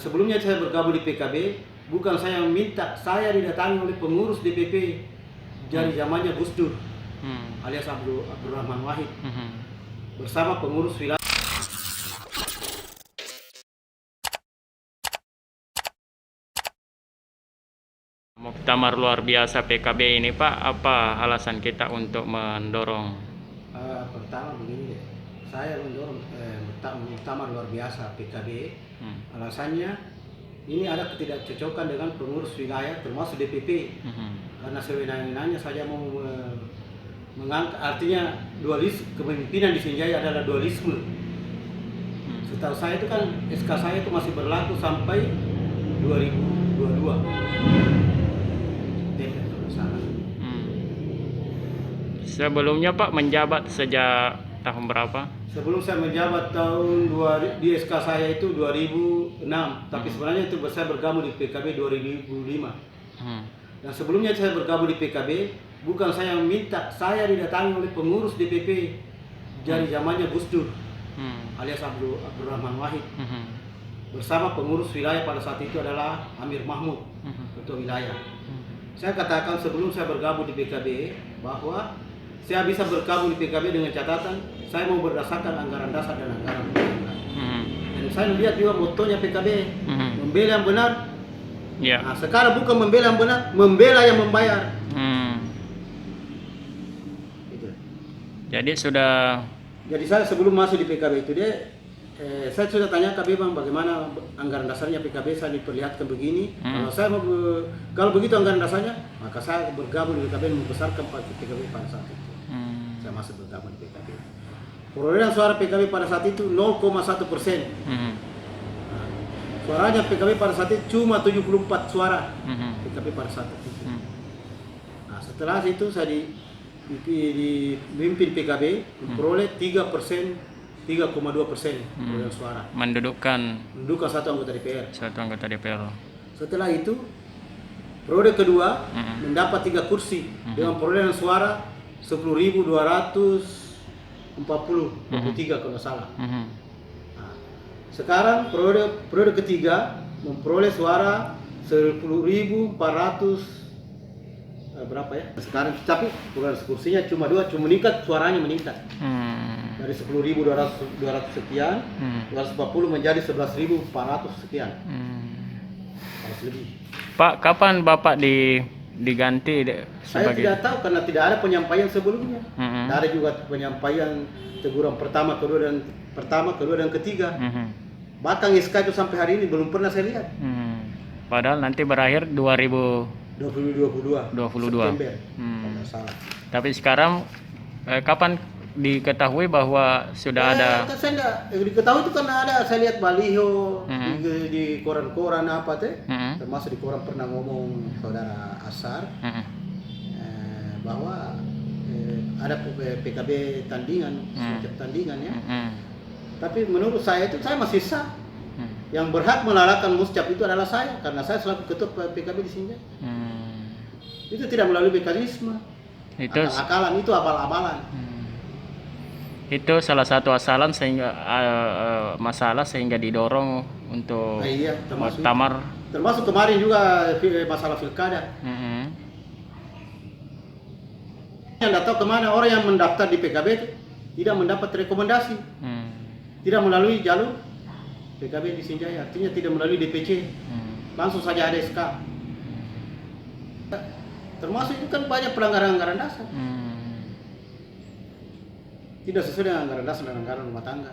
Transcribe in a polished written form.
sebelumnya saya bergabung di PKB, bukan saya yang minta, saya didatangi oleh pengurus DPP dari zamannya Gus Dur alias Abdurrahman Wahid bersama pengurus wilayah. Muktamar luar biasa PKB ini Pak, apa alasan kita untuk mendorong? Pertama begini deh, saya mendorong muktamar luar biasa PKB. Alasannya ini ada ketidakcocokan dengan pengurus wilayah termasuk DPP karena sewenang-wenangnya saja mau mengangkat, artinya kepemimpinan di Sinjai adalah dualisme. Setahu saya itu kan SK saya itu masih berlaku sampai 2022. Sebelumnya Pak menjabat sejak tahun berapa? Sebelum saya menjabat di SK saya itu 2006, tapi sebenarnya itu saya bergabung di PKB 2005. Dan sebelumnya saya bergabung di PKB, bukan saya yang minta, saya didatangi oleh pengurus DPP dari zamannya Gus Dur alias Abdurrahman Wahid bersama pengurus wilayah pada saat itu adalah Amir Mahmud, ketua wilayah. Saya katakan sebelum saya bergabung di PKB bahwa saya bisa bergabung di PKB dengan catatan saya mau berdasarkan anggaran dasar dan anggaran rumah. Dan saya lihat juga motonya PKB, membela yang benar. Ya. Nah, sekarang bukan membela yang benar, membela yang membayar. Gitu. Jadi saya sebelum masuk di PKB itu saya sudah tanya ke Bang bagaimana anggaran dasarnya PKB, saya diperlihatkan begini. Kalau begitu anggaran dasarnya, maka saya bergabung di PKB membesarkan PKB pada saat itu. Saya masuk bergabung di PKB. Perolehan suara PKB pada saat itu 0,1%. Suaranya PKB pada saat itu cuma 74 suara PKB pada saat itu. Nah, setelah itu saya dipimpin PKB memperoleh 3%, 3,2% perolehan suara. Mendudukan satu anggota DPR. Setelah itu periode kedua mendapat 3 kursi dengan perolehan suara 10.243 kalau nggak salah. Nah, sekarang periode ketiga memperoleh suara 10.400 berapa ya? Sekarang tapi kursinya cuma 2, cuma suaranya meningkat. Dari 10.200 sekian, 240 menjadi 11.400 sekian. Harus lebih. Pak, kapan Bapak diganti Saya tidak tahu karena tidak ada penyampaian sebelumnya. Tidak ada juga penyampaian teguran pertama, kedua dan ketiga. Bahkan SK itu sampai hari ini belum pernah saya lihat. Padahal nanti berakhir 2022 September. Salah. Tapi sekarang kapan diketahui bahwa sudah ada? Saya enggak diketahui itu karena ada, saya lihat baliho di koran-koran apa teh, termasuk di koran pernah ngomong saudara Asar bahwa ada PKB tandingan, semacam tandingan ya. Tapi menurut saya itu saya masih sah. Yang berhak melarangkan muscap itu adalah saya karena saya selaku ketua PKB di sini. Itu tidak melalui mekanisme. Itu akal-akalan, itu abal-abalan. Itu salah satu asalan sehingga masalah sehingga didorong untuk muktamar. Termasuk kemarin juga masalah pilkada. Yang tidak tahu kemana orang yang mendaftar di PKB itu tidak mendapat rekomendasi, tidak melalui jalur PKB di Sinjai, artinya tidak melalui DPC, langsung saja ada SK. Termasuk itu kan banyak pelanggaran anggaran dasar. Tidak sesuai dengan anggaran dasar dan anggaran rumah tangga.